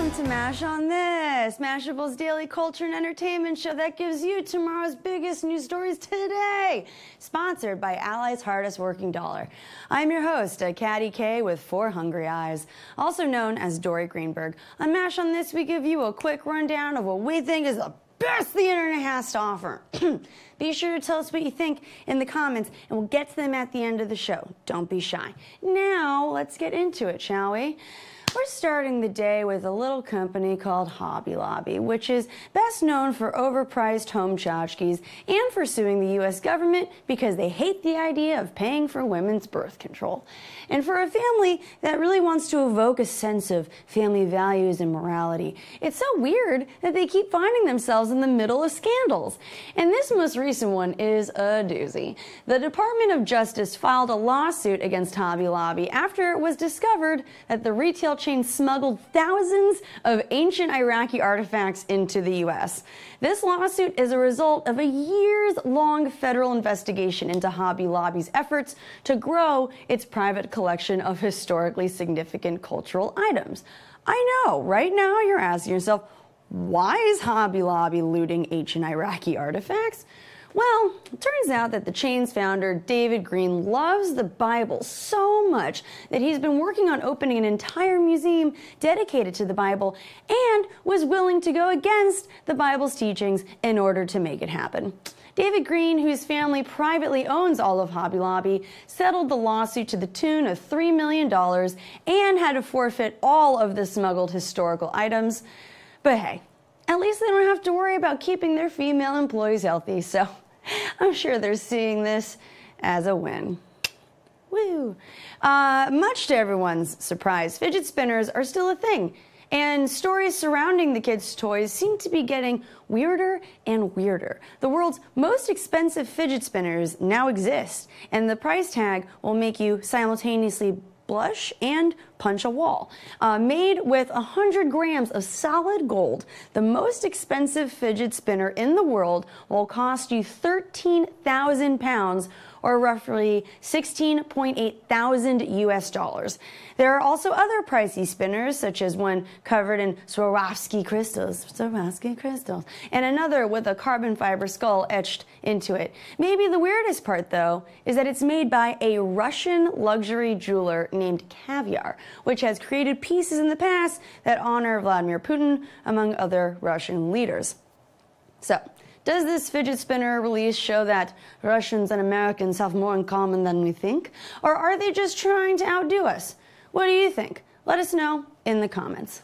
Welcome to Mash on This, Mashable's daily culture and entertainment show that gives you tomorrow's biggest news stories today. Sponsored by Ally's Hardest Working Dollar. I'm your host, Caddy K with 4 hungry eyes, also known as Dory Greenberg. On Mash on This, we give you a quick rundown of what we think is the best the internet has to offer. Be sure to tell us what you think in the comments, and we'll get to them at the end of the show. Don't be shy. Now, let's get into it, shall we? We're starting the day with a little company called Hobby Lobby, which is best known for overpriced home tchotchkes and for suing the U.S. government because they hate the idea of paying for women's birth control. And for a family that really wants to evoke a sense of family values and morality, it's so weird that they keep finding themselves in the middle of scandals. And this most recent one is a doozy. The Department of Justice filed a lawsuit against Hobby Lobby after it was discovered that the retail chain smuggled thousands of ancient Iraqi artifacts into the U.S. This lawsuit is a result of a years-long federal investigation into Hobby Lobby's efforts to grow its private collection of historically significant cultural items. I know, right now you're asking yourself, why is Hobby Lobby looting ancient Iraqi artifacts? Well, it turns out that the chain's founder, David Green, loves the Bible so much that he's been working on opening an entire museum dedicated to the Bible and was willing to go against the Bible's teachings in order to make it happen. David Green, whose family privately owns all of Hobby Lobby, settled the lawsuit to the tune of $3 million and had to forfeit all of the smuggled historical items. But hey, at least they don't have to worry about keeping their female employees healthy, so I'm sure they're seeing this as a win. Woo! Much to everyone's surprise, fidget spinners are still a thing, and stories surrounding the kids' toys seem to be getting weirder and weirder. The world's most expensive fidget spinners now exist, and the price tag will make you simultaneously blush and punch a wall. Made with 100 grams of solid gold, the most expensive fidget spinner in the world will cost you 13,000 pounds or roughly 16.8 thousand US dollars. There are also other pricey spinners, such as one covered in Swarovski crystals, and another with a carbon fiber skull etched into it. Maybe the weirdest part, though, is that it's made by a Russian luxury jeweler named Caviar, which has created pieces in the past that honor Vladimir Putin, among other Russian leaders. So, does this fidget spinner release show that Russians and Americans have more in common than we think? Or are they just trying to outdo us? What do you think? Let us know in the comments.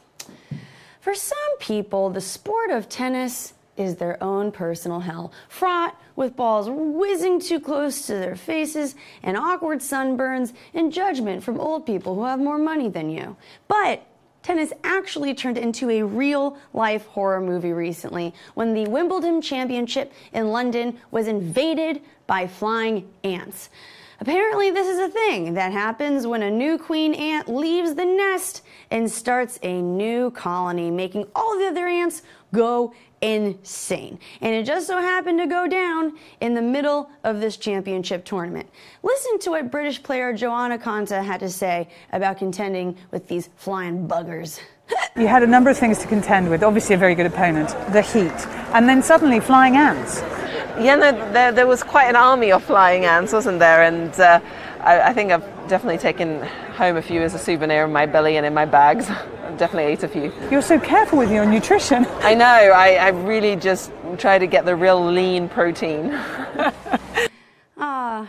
For some people, the sport of tennis is their own personal hell, fraught with balls whizzing too close to their faces and awkward sunburns and judgment from old people who have more money than you. But tennis actually turned into a real-life horror movie recently when the Wimbledon Championship in London was invaded by flying ants. Apparently, this is a thing that happens when a new queen ant leaves the nest and starts a new colony, making all the other ants go insane. And it just so happened to go down in the middle of this championship tournament. Listen to what British player Joanna Konta had to say about contending with these flying buggers. You had a number of things to contend with, obviously a very good opponent, the heat, and then suddenly flying ants. Yeah, no, there was quite an army of flying ants, wasn't there? And I think I've definitely taken home a few as a souvenir in my belly and in my bags. I've definitely ate a few. You're so careful with your nutrition. I know, I really just try to get the real lean protein.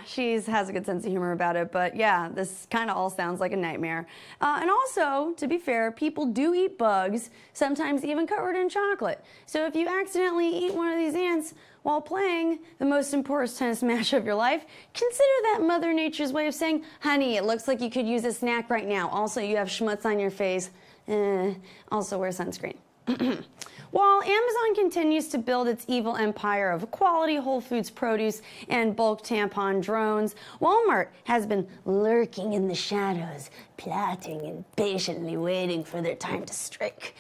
She has a good sense of humor about it, but yeah, this kind of all sounds like a nightmare. And also, to be fair, people do eat bugs, sometimes even covered in chocolate. So if you accidentally eat one of these ants while playing the most important tennis match of your life, consider that Mother Nature's way of saying, honey, it looks like you could use a snack right now. Also, you have schmutz on your face. Also wear sunscreen. While Amazon continues to build its evil empire of quality Whole Foods produce and bulk tampon drones, Walmart has been lurking in the shadows, plotting and patiently waiting for their time to strike.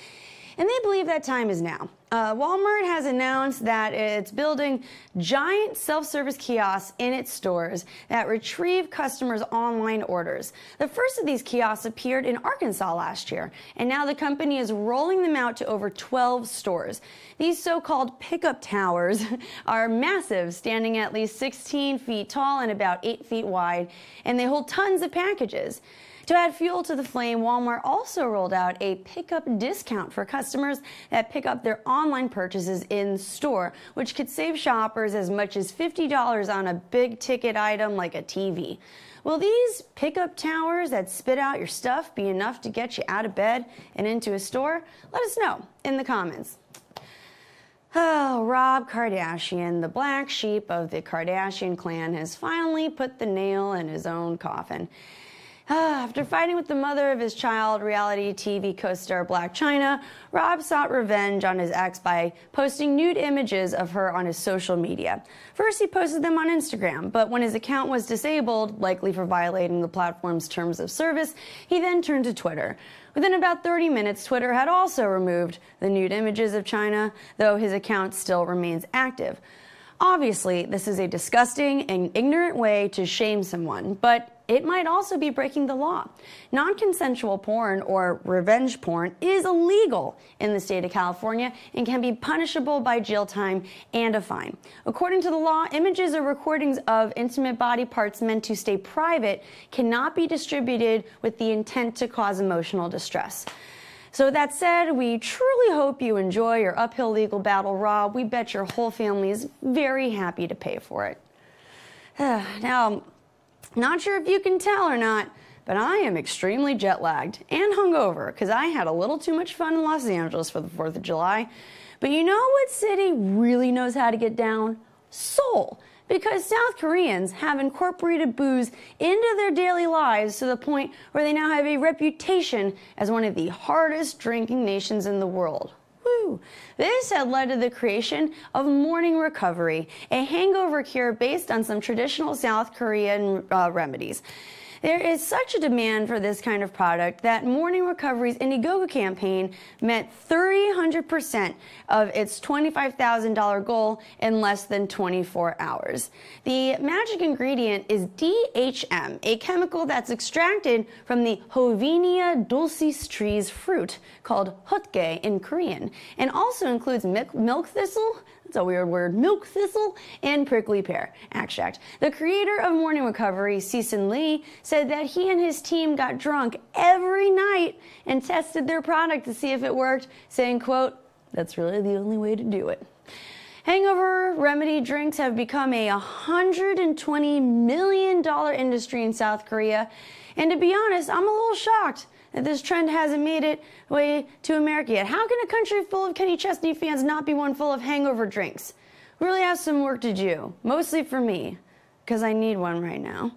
And they believe that time is now. Walmart has announced that it's building giant self-service kiosks in its stores that retrieve customers' online orders. The first of these kiosks appeared in Arkansas last year, and now the company is rolling them out to over 12 stores. These so-called pickup towers are massive, standing at least 16 feet tall and about 8 feet wide, and they hold tons of packages. To add fuel to the flame, Walmart also rolled out a pickup discount for customers that pick up their online purchases in store, which could save shoppers as much as $50 on a big ticket item like a TV. Will these pickup towers that spit out your stuff be enough to get you out of bed and into a store? Let us know in the comments. Oh, Rob Kardashian, the black sheep of the Kardashian clan, has finally put the nail in his own coffin. After fighting with the mother of his child, reality TV co-star Blac Chyna, Rob sought revenge on his ex by posting nude images of her on his social media. First, he posted them on Instagram, but when his account was disabled, likely for violating the platform's terms of service, he then turned to Twitter. Within about 30 minutes, Twitter had also removed the nude images of Chyna, though his account still remains active. Obviously, this is a disgusting and ignorant way to shame someone, but it might also be breaking the law. Non-consensual porn or revenge porn is illegal in the state of California and can be punishable by jail time and a fine. According to the law, images or recordings of intimate body parts meant to stay private cannot be distributed with the intent to cause emotional distress. So that said, we truly hope you enjoy your uphill legal battle, Rob. We bet your whole family is very happy to pay for it. Now, not sure if you can tell or not, but I am extremely jet-lagged and hungover because I had a little too much fun in Los Angeles for the 4th of July. But you know what city really knows how to get down? Seoul. Because South Koreans have incorporated booze into their daily lives to the point where they now have a reputation as one of the hardest drinking nations in the world. Woo. This had led to the creation of morning recovery, a hangover cure based on some traditional South Korean remedies. There is such a demand for this kind of product that Morning Recovery's Indiegogo campaign met 300% of its $25,000 goal in less than 24 hours. The magic ingredient is DHM, a chemical that's extracted from the Hovinia dulcis tree's fruit, called hotge in Korean, and also includes milk thistle. That's a weird word. Milk thistle and prickly pear extract. The creator of Morning Recovery, Season Lee, said that he and his team got drunk every night and tested their product to see if it worked, saying, quote, "That's really the only way to do it." Hangover remedy drinks have become a $120 million industry in South Korea. And to be honest, I'm a little shocked that this trend hasn't made it way to America yet. How can a country full of Kenny Chesney fans not be one full of hangover drinks? We really have some work to do, mostly for me, because I need one right now.